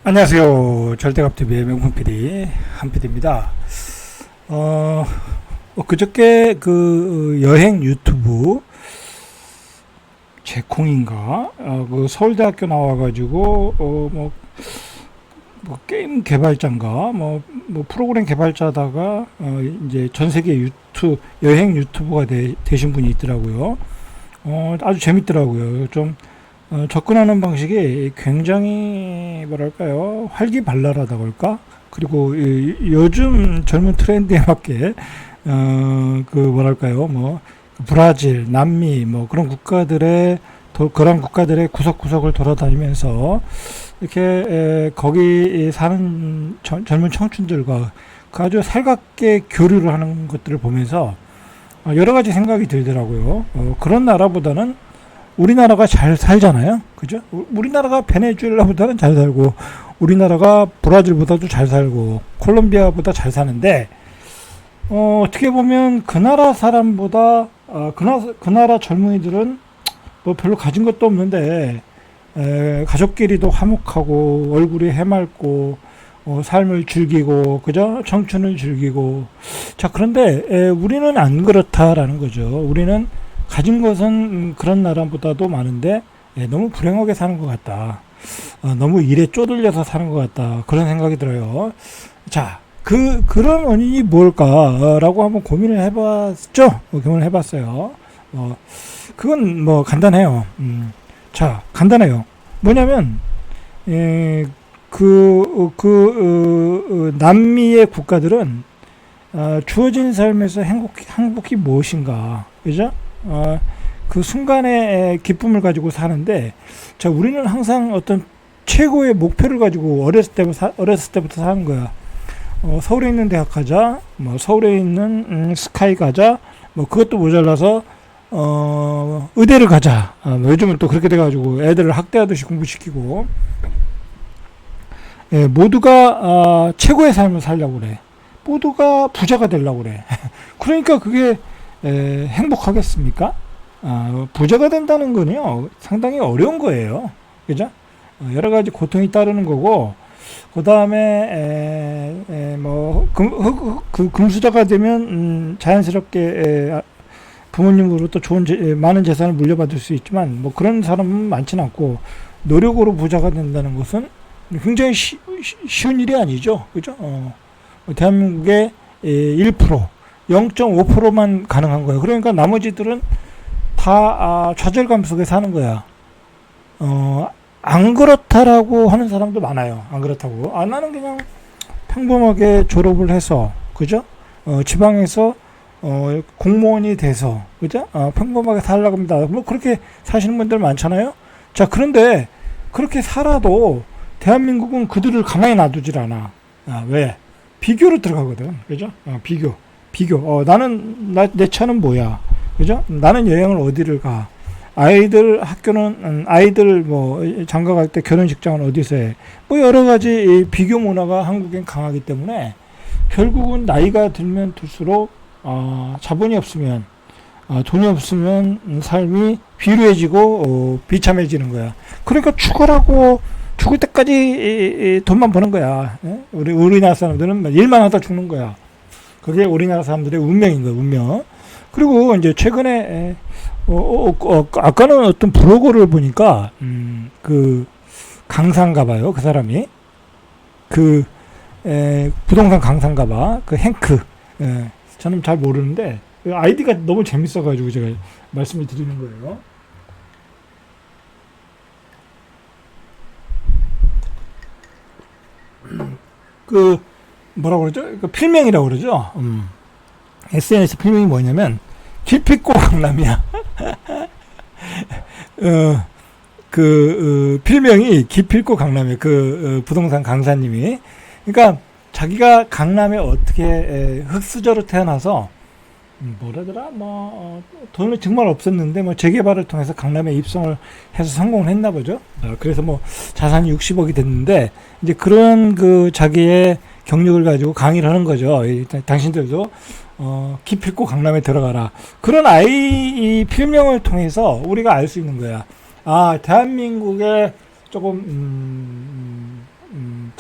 안녕하세요. 절대갑TV의 명품 PD 한PD입니다. 그저께 그 여행 유튜브 제콩인가 그 서울대학교 나와가지고 뭐 게임 개발자인가 뭐 프로그램 개발자다가 이제 전 세계 여행 유튜버가 되신 분이 있더라고요. 아주 재밌더라고요. 좀 접근하는 방식이 굉장히 뭐랄까요, 활기발랄하다고 할까? 그리고 요즘 젊은 트렌드에 맞게 그 뭐랄까요, 뭐 브라질, 남미 뭐 그런 국가들의 구석구석을 돌아다니면서 이렇게 거기 사는 젊은 청춘들과 그 아주 살갑게 교류를 하는 것들을 보면서 여러 가지 생각이 들더라고요. 그런 나라보다는 우리나라가 잘 살잖아요. 그죠? 우리나라가 베네수엘라보다는 잘 살고, 우리나라가 브라질보다도 잘 살고, 콜롬비아보다 잘 사는데, 어떻게 보면 그 나라 사람보다, 그 나라 젊은이들은 뭐 별로 가진 것도 없는데, 가족끼리도 화목하고, 얼굴이 해맑고, 삶을 즐기고, 그죠? 청춘을 즐기고. 자, 그런데, 우리는 안 그렇다라는 거죠. 우리는 가진 것은 그런 나라보다도 많은데 너무 불행하게 사는 것 같다. 너무 일에 쪼들려서 사는 것 같다. 그런 생각이 들어요. 자, 그런 원인이 뭘까라고 한번 고민을 해봤죠? 고민을 해봤어요. 그건 뭐 간단해요. 자, 간단해요. 뭐냐면, 남미의 국가들은 주어진 삶에서 행복이 무엇인가, 그죠? 그 순간의 기쁨을 가지고 사는데, 자, 우리는 항상 어떤 최고의 목표를 가지고 어렸을 때부터 사는 거야. 서울에 있는 대학 가자, 뭐 서울에 있는 스카이 가자, 뭐 그것도 모자라서 의대를 가자. 뭐 요즘은 또 그렇게 돼가지고 애들을 학대하듯이 공부시키고, 모두가 최고의 삶을 살려고 그래. 모두가 부자가 되려고 그래. 그러니까 그게 행복하겠습니까? 부자가 된다는 건요, 상당히 어려운 거예요. 그죠? 여러 가지 고통이 따르는 거고, 그 다음에, 금수저가 되면, 자연스럽게, 부모님으로부터 많은 재산을 물려받을 수 있지만, 뭐 그런 사람은 많지는 않고, 노력으로 부자가 된다는 것은 굉장히 쉬운 일이 아니죠. 그죠? 대한민국의 1%, 0.5%만 가능한 거예요. 그러니까 나머지들은 다 좌절감 속에 사는 거야. 안 그렇다라고 하는 사람도 많아요. 안 그렇다고. 나는 그냥 평범하게 졸업을 해서, 그죠? 지방에서 공무원이 돼서, 그죠? 평범하게 살려고 합니다. 뭐 그렇게 사시는 분들 많잖아요. 자, 그런데 그렇게 살아도 대한민국은 그들을 가만히 놔두질 않아. 왜? 비교로 들어가거든. 그죠? 비교. 내 차는 뭐야? 그죠? 나는 여행을 어디를 가? 아이들 뭐, 장가 갈 때 결혼식장은 어디서 해? 뭐, 여러 가지 비교 문화가 한국엔 강하기 때문에, 결국은 나이가 들면 들수록, 자본이 없으면, 돈이 없으면 삶이 비루해지고, 비참해지는 거야. 그러니까 죽을 때까지 돈만 버는 거야. 우리나라 사람들은 일만 하다 죽는 거야. 그게 우리나라 사람들의 운명인 거예요, 운명. 그리고 이제 최근에, 아까는 어떤 블로거를 보니까, 그, 강사인가 봐요, 그 사람이. 부동산 강사인가 봐. 그 행크. 저는 잘 모르는데, 그 아이디가 너무 재밌어가지고 제가 말씀을 드리는 거예요. 그, 뭐라고 그러죠? 그 필명이라고 그러죠? SNS 필명이 뭐냐면, 기필코 강남이야. 필명이 기필코 강남이에요. 부동산 강사님이. 그러니까, 자기가 강남에 어떻게, 흙수저로 태어나서, 뭐라더라? 돈이 정말 없었는데, 재개발을 통해서 강남에 입성을 해서 성공을 했나 보죠. 그래서 자산이 60억이 됐는데, 이제 그런 자기의 경력을 가지고 강의를 하는 거죠. 당신들도, 기필코 강남에 들어가라. 그런 이 필명을 통해서 우리가 알 수 있는 거야. 대한민국의 조금,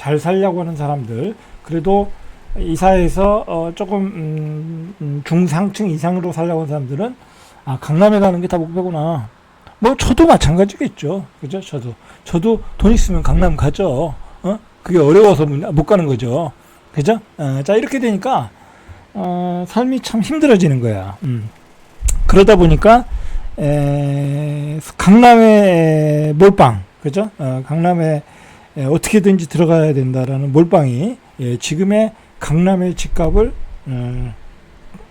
잘 살려고 하는 사람들, 그래도 이 사회에서 조금 중상층 이상으로 살려고 하는 사람들은 강남에 가는 게 다 목표구나. 뭐 저도 마찬가지겠죠. 그죠? 저도 돈 있으면 강남 가죠. 그게 어려워서 못 가는 거죠. 그죠? 자, 이렇게 되니까 삶이 참 힘들어지는 거야. 그러다 보니까 강남의 몰빵, 그죠? 강남에 어떻게든지 들어가야 된다라는 몰빵이 지금의 강남의 집값을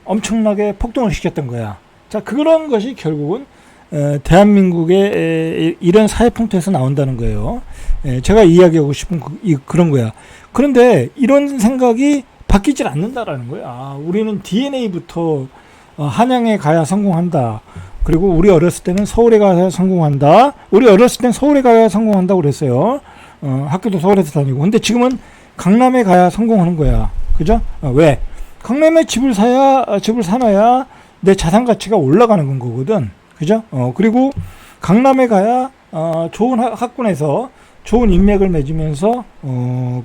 엄청나게 폭등을 시켰던 거야. 자, 그런 것이 결국은 대한민국의 이런 사회 풍토에서 나온다는 거예요. 제가 이야기하고 싶은 그런 거야. 그런데 이런 생각이 바뀌질 않는다라는 거야. 우리는 DNA부터 한양에 가야 성공한다. 그리고 우리 어렸을 때는 서울에 가야 성공한다. 우리 어렸을 때는 서울에 가야 성공한다고 그랬어요. 학교도 서울에서 다니고. 근데 지금은 강남에 가야 성공하는 거야. 그죠? 왜? 강남에 집을 사놔야 내 자산 가치가 올라가는 거거든. 그죠? 그리고 강남에 가야 좋은 학군에서 좋은 인맥을 맺으면서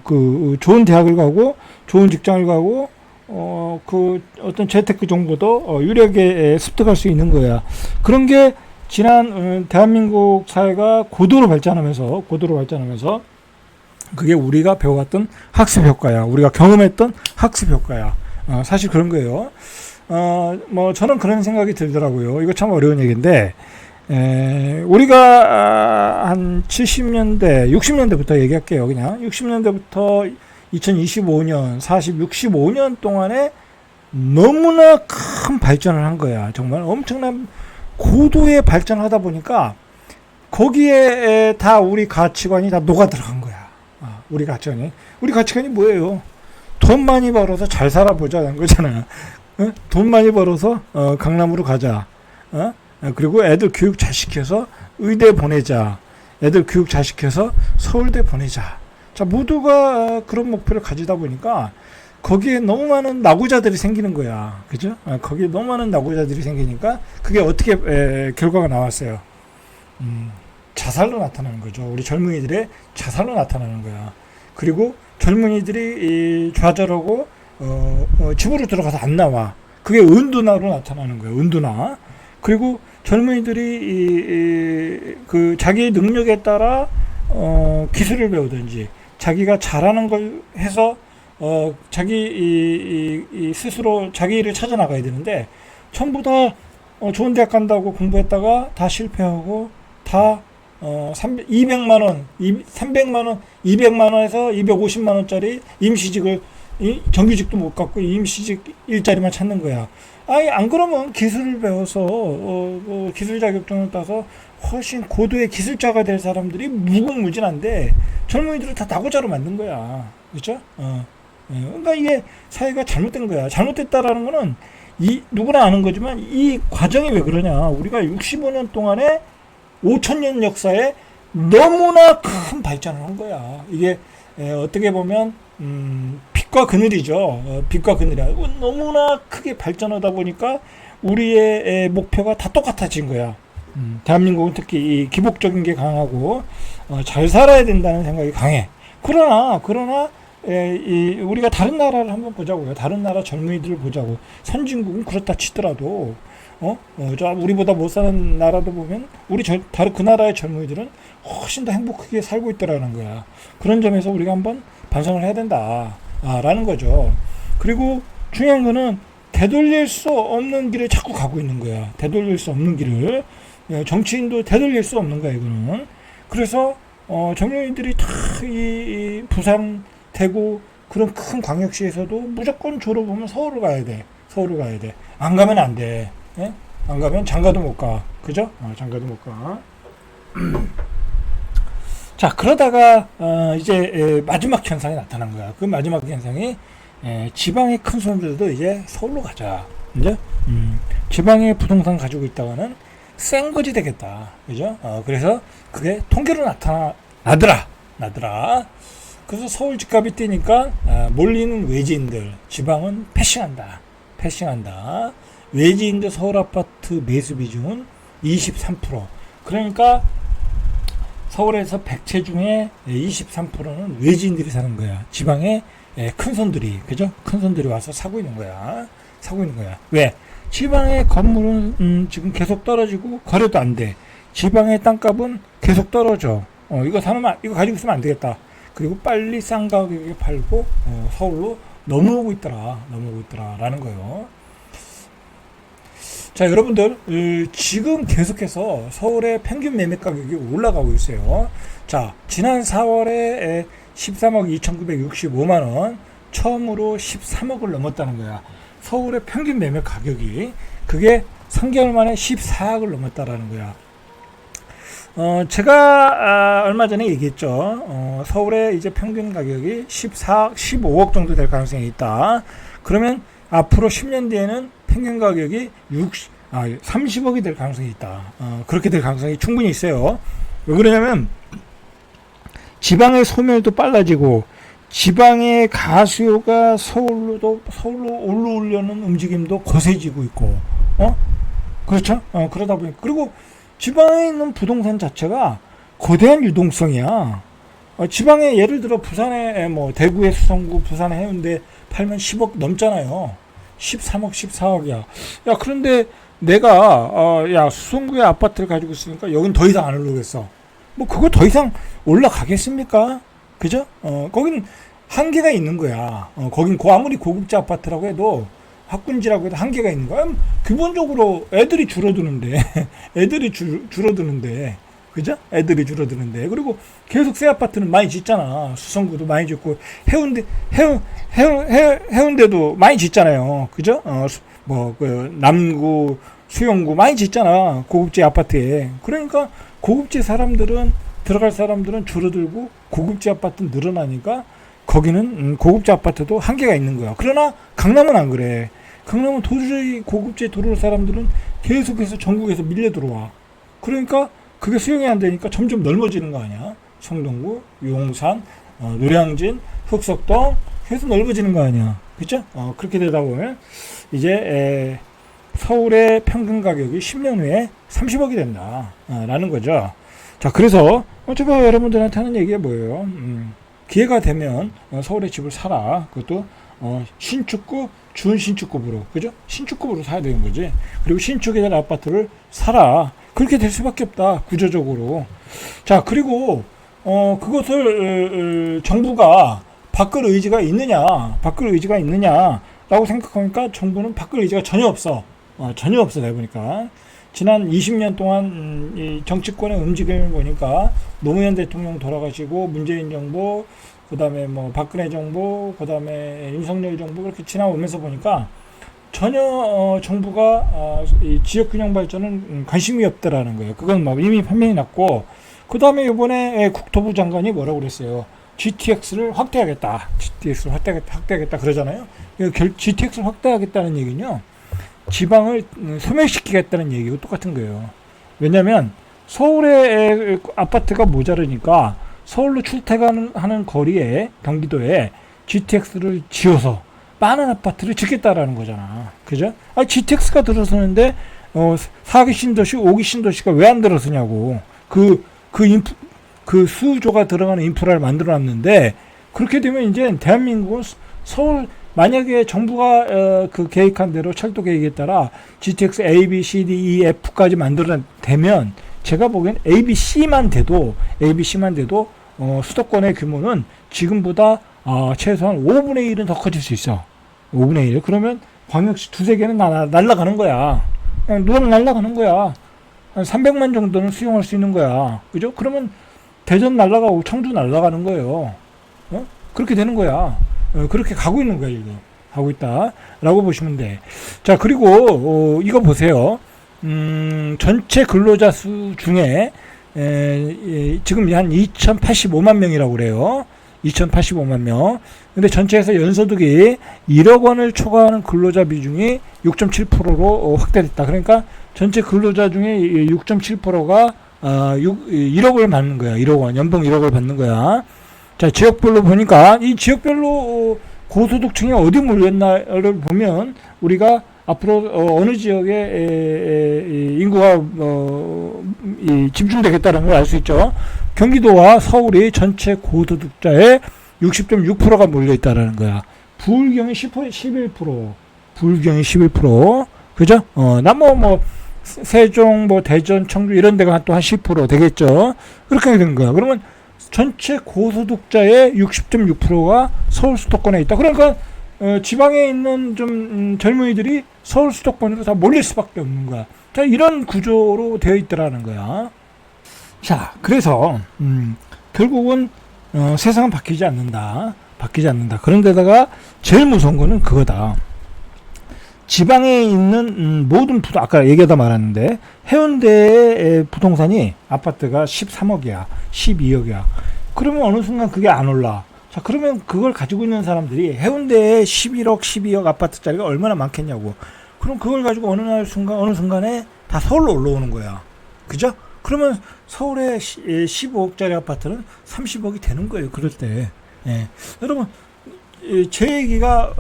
그 좋은 대학을 가고 좋은 직장을 가고 그 어떤 재테크 정보도 유력에 습득할 수 있는 거야. 그런 게 지난 대한민국 사회가 고도로 발전하면서 그게 우리가 배워왔던 학습 효과야. 우리가 경험했던 학습 효과야. 사실 그런 거예요. 뭐 저는 그런 생각이 들더라고요. 이거 참 어려운 얘기인데 우리가 한 70년대, 60년대부터 얘기할게요. 그냥 60년대부터 2025년, 65년 동안에 너무나 큰 발전을 한 거야. 정말 엄청난 고도의 발전하다 보니까 거기에 다 우리 가치관이 다 녹아 들어간 거야. 우리 가치관이 뭐예요? 돈 많이 벌어서 잘 살아보자는 거잖아. 돈 많이 벌어서 강남으로 가자. 그리고 애들 교육 잘 시켜서 의대 보내자. 애들 교육 잘 시켜서 서울대 보내자. 자, 모두가 그런 목표를 가지다 보니까 거기에 너무 많은 낙오자들이 생기는 거야. 그죠? 거기에 너무 많은 낙오자들이 생기니까 그게 어떻게 결과가 나왔어요. 자살로 나타나는 거죠. 우리 젊은이들의 자살로 나타나는 거야. 그리고 젊은이들이 좌절하고 집으로 들어가서 안 나와. 그게 은둔화로 나타나는 거예요. 은둔화. 그리고 젊은이들이 그 자기의 능력에 따라 기술을 배우든지 자기가 잘하는 걸 해서 자기 스스로 자기 일을 찾아 나가야 되는데 전부 다 좋은 대학 간다고 공부했다가 다 실패하고 다 200만 원, 300만 원, 200만 원에서 250만 원짜리 임시직을 정규직도 못 갖고 임시직 일자리만 찾는 거야. 아니 안 그러면 기술을 배워서 기술 자격증을 따서 훨씬 고도의 기술자가 될 사람들이 무궁무진한데 젊은이들을 다 낙오자로 만든 거야. 그렇죠? 그러니까 이게 사회가 잘못된 거야. 잘못됐다라는 거는 누구나 아는 거지만 이 과정이 왜 그러냐? 우리가 65년 동안에 5,000년 역사에 너무나 큰 발전을 한 거야. 이게 어떻게 보면 빛과 그늘이죠. 빛과 그늘이야. 너무나 크게 발전하다 보니까 우리의 목표가 다 똑같아진 거야. 대한민국은 특히 이 기복적인 게 강하고 잘 살아야 된다는 생각이 강해. 그러나 우리가 다른 나라를 한번 보자고요. 다른 나라 젊은이들을 보자고. 선진국은 그렇다 치더라도 우리보다 못 사는 나라도 보면 그 나라의 젊은이들은 훨씬 더 행복하게 살고 있더라는 거야. 그런 점에서 우리가 한번 반성을 해야 된다. 라는 거죠. 그리고 중요한 거는 되돌릴 수 없는 길을 자꾸 가고 있는 거야. 되돌릴 수 없는 길을. 정치인도 되돌릴 수 없는 거야, 이거는. 그래서 젊은이들이 다 이 부산, 대구 그런 큰 광역시에서도 무조건 졸업하면 서울을 가야 돼. 안 가면 안 돼. 예? 안 가면 장가도 못 가. 그죠? 장가도 못 가. 자, 그러다가 이제 마지막 현상이 나타난 거야. 그 마지막 현상이 지방의 큰 손들도 이제 서울로 가자. 이제 지방의 부동산 가지고 있다가는 센 거지 되겠다. 그죠? 그래서 그게 통계로 나더라. 그래서 서울 집값이 뛰니까 몰리는 외지인들, 지방은 패싱한다. 외지인들 서울 아파트 매수 비중은 23%. 그러니까 서울에서 100채 중에 23%는 외지인들이 사는 거야. 지방에 큰 손들이, 그죠? 큰 손들이 와서 사고 있는 거야. 왜? 지방의 건물은 지금 계속 떨어지고 거래도 안 돼. 지방의 땅값은 계속 떨어져. 이거 가지고 있으면 안 되겠다. 그리고 빨리 싼 가격에 팔고 서울로 넘어오고 있더라라는 거예요. 자, 여러분들 지금 계속해서 서울의 평균 매매 가격이 올라가고 있어요. 자, 지난 4월에 13억 2,965만원, 처음으로 13억을 넘었다는 거야. 서울의 평균 매매 가격이, 그게 3개월 만에 14억을 넘었다라는 거야. 제가 얼마 전에 얘기했죠. 서울의 이제 평균 가격이 15억 정도 될 가능성이 있다. 그러면 앞으로 10년 뒤에는 평균 가격이 30억이 될 가능성이 있다. 그렇게 될 가능성이 충분히 있어요. 왜 그러냐면 지방의 소멸도 빨라지고 지방의 가수요가 서울로 올라오려는 움직임도 거세지고 있고, 그렇죠? 그러다 보니까, 그리고 지방에 있는 부동산 자체가 거대한 유동성이야. 지방에 예를 들어 부산에 대구의 수성구, 부산의 해운대 팔면 10억 넘잖아요. 13억, 14억이야. 야, 그런데 내가 수성구의 아파트를 가지고 있으니까 여긴 더 이상 안 올라오겠어. 그거 더 이상 올라가겠습니까? 그죠? 거기는 한계가 있는 거야. 거긴 아무리 고급자 아파트라고 해도, 학군지라고 해도 한계가 있는 거야. 기본적으로 애들이 줄어드는데, 그죠? 애들이 줄어드는데. 그리고 계속 새 아파트는 많이 짓잖아. 수성구도 많이 짓고, 해운대도 많이 짓잖아요. 그죠? 남구, 수영구 많이 짓잖아. 고급지 아파트에. 그러니까 고급지 들어갈 사람들은 줄어들고, 고급지 아파트는 늘어나니까, 거기는 고급지 아파트도 한계가 있는 거야. 그러나 강남은 안 그래. 강남은 도저히 고급지에 들어올 사람들은 계속해서 전국에서 밀려 들어와. 그러니까 그게 수용이 안 되니까 점점 넓어지는 거 아니야. 성동구, 용산, 노량진, 흑석동 계속 넓어지는 거 아니야. 그렇죠? 그렇게 되다 보면 이제 서울의 평균 가격이 10년 후에 30억이 된다 라는 거죠. 자, 그래서 제가 여러분들한테 하는 얘기가 뭐예요? 기회가 되면 서울에 집을 사라. 그것도 신축급, 준신축급으로, 그죠? 신축급으로 사야 되는 거지. 그리고 신축에 대한 아파트를 사라. 그렇게 될 수밖에 없다, 구조적으로. 자, 그리고 그것을 정부가 바꿀 의지가 있느냐라고 생각하니까 정부는 바꿀 의지가 전혀 없어. 내가 보니까. 지난 20년 동안 이 정치권의 움직임을 보니까 노무현 대통령 돌아가시고 문재인 정부, 그 다음에 박근혜 정부, 그 다음에 윤석열 정부 그렇게 지나오면서 보니까 전혀 정부가 이 지역균형 발전은 관심이 없더라는 거예요. 그건 이미 판명이 났고, 그 다음에 이번에 국토부 장관이 뭐라고 그랬어요? GTX를 확대하겠다. 확대하겠다 그러잖아요. GTX를 확대하겠다는 얘기는요, 지방을 소멸시키겠다는 얘기가 똑같은 거예요. 왜냐면 서울의 아파트가 모자르니까 서울로 출퇴근하는 거리에, 경기도에 GTX를 지어서 많은 아파트를 짓겠다라는 거잖아. 그죠? GTX가 들어서는데 4기 신도시, 5기 신도시가 왜 안 들어서냐고. 그 수조가 들어가는 인프라를 만들어 놨는데, 그렇게 되면 이제 대한민국은 서울, 만약에 정부가 계획한 대로 철도 계획에 따라 GTX A, B, C, D, E, F까지 만들어내면, 제가 보기엔 A, B, C만 돼도 수도권의 규모는 지금보다 최소한 5분의 1은 더 커질 수 있어. 5분의 1. 그러면 광역시 두세 개는 날아가는 거야. 그냥 누가 날아가는 거야. 한 300만 정도는 수용할 수 있는 거야. 그죠? 그러면 대전 날아가고 청주 날아가는 거예요. 그렇게 되는 거야. 그렇게 가고 있는 거야, 지금. 가고 있다. 라고 보시면 돼. 자, 그리고, 이거 보세요. 전체 근로자 수 중에, 지금 한 2,085만 명이라고 그래요. 2,085만 명. 근데 전체에서 연소득이 1억 원을 초과하는 근로자 비중이 6.7%로 확대됐다. 그러니까 전체 근로자 중에 6.7%가 1억을 받는 거야. 1억 원. 연봉 1억을 받는 거야. 자, 지역별로 보니까 이 지역별로 고소득층이 어디 몰렸나를 보면 우리가 앞으로 어느 지역에 인구가 집중되겠다는 걸 알 수 있죠. 경기도와 서울이 전체 고소득자의 60.6%가 몰려있다라는 거야. 부울경이 11%, 부울경이 11%, 그죠? 세종, 대전, 청주 이런 데가 또 한 10% 되겠죠? 그렇게 된 거야. 그러면 전체 고소득자의 60.6%가 서울 수도권에 있다. 그러니까 지방에 있는 좀 젊은이들이 서울 수도권으로 다 몰릴 수밖에 없는 거야. 자, 이런 구조로 되어 있더라는 거야. 자, 그래서 결국은 세상은 바뀌지 않는다. 그런데다가 제일 무서운 거는 그거다. 지방에 있는 모든 아까 얘기하다 말았는데 해운대의 부동산이 아파트가 13억이야, 12억이야. 그러면 어느 순간 그게 안 올라. 자, 그러면 그걸 가지고 있는 사람들이 해운대에 11억, 12억 아파트짜리가 얼마나 많겠냐고. 그럼 그걸 가지고 어느 순간에 다 서울로 올라오는 거야. 그죠? 그러면 서울에 15억짜리 아파트는 30억이 되는 거예요. 그럴 때. 예. 여러분, 제 얘기가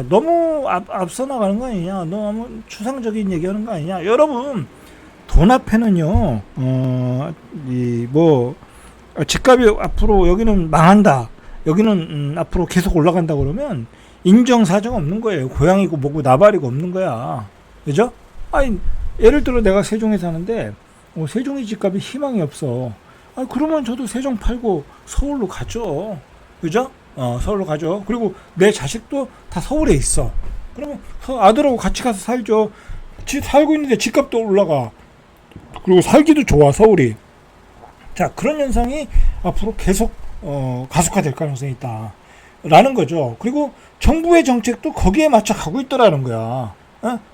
너무 앞서 나가는 거 아니냐, 너무 추상적인 얘기하는 거 아니냐. 여러분, 돈 앞에는요 집값이 앞으로 여기는 망한다, 여기는 앞으로 계속 올라간다 그러면 인정사정 없는 거예요. 고양이고 뭐고 나발이고 없는 거야. 그죠? 아니, 예를 들어 내가 세종에 사는데 세종이 집값이 희망이 없어. 그러면 저도 세종 팔고 서울로 가죠. 그죠? 서울로 가죠. 그리고 내 자식도 다 서울에 있어. 그러면 아들하고 같이 가서 살죠. 살고 있는데 집값도 올라가. 그리고 살기도 좋아, 서울이. 자, 그런 현상이 앞으로 계속 가속화될 가능성이 있다 라는 거죠. 그리고 정부의 정책도 거기에 맞춰 가고 있더라는 거야.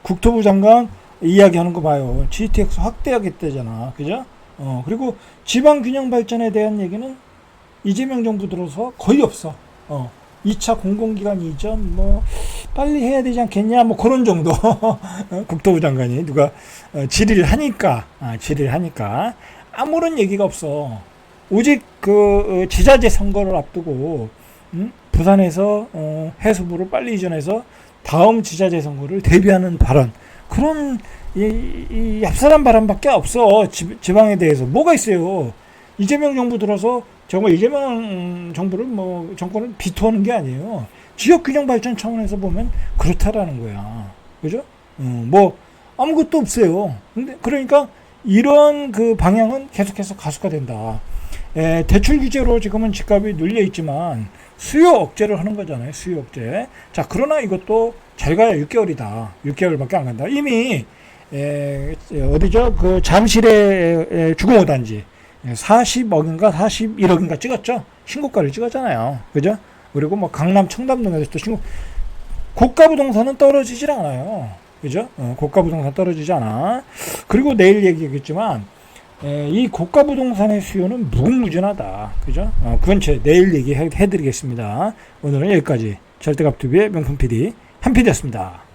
국토부 장관 이야기하는 거 봐요. GTX 확대하겠다잖아. 그죠? 그리고 지방 균형 발전에 대한 얘기는 이재명 정부 들어서 거의 없어. 2차 공공기관 이전 빨리 해야 되지 않겠냐, 그런 정도. 국토부 장관이 누가 질의를 하니까 아무런 얘기가 없어. 오직 그 지자체 선거를 앞두고 부산에서 해수부를 빨리 이전해서 다음 지자체 선거를 대비하는 발언, 그런 이 얍삽한 발언밖에 없어. 지방에 대해서 뭐가 있어요. 이재명 정부 들어서 정말 이재명 정부를 정권을 비토하는 게 아니에요. 지역균형 발전 차원에서 보면 그렇다라는 거야. 그죠? 아무것도 없어요. 근데 그러니까 이런 그 방향은 계속해서 가속화된다. 대출 규제로 지금은 집값이 눌려 있지만 수요 억제를 하는 거잖아요. 수요 억제. 자, 그러나 이것도 잘 가야 6개월이다. 6개월밖에 안 간다. 이미 어디죠? 그 잠실의 주거 5단지 40억인가 41억인가 찍었죠. 신고가를 찍었잖아요. 그죠? 그리고 강남 청담동에서 또 고가 부동산은 떨어지질 않아요. 그죠? 고가 부동산 떨어지지 않아. 그리고 내일 얘기하겠지만 이 고가 부동산의 수요는 무궁무진하다. 그죠? 그건 내일 얘기해드리겠습니다. 오늘은 여기까지. 절대값TV의 명품 PD 한 PD였습니다.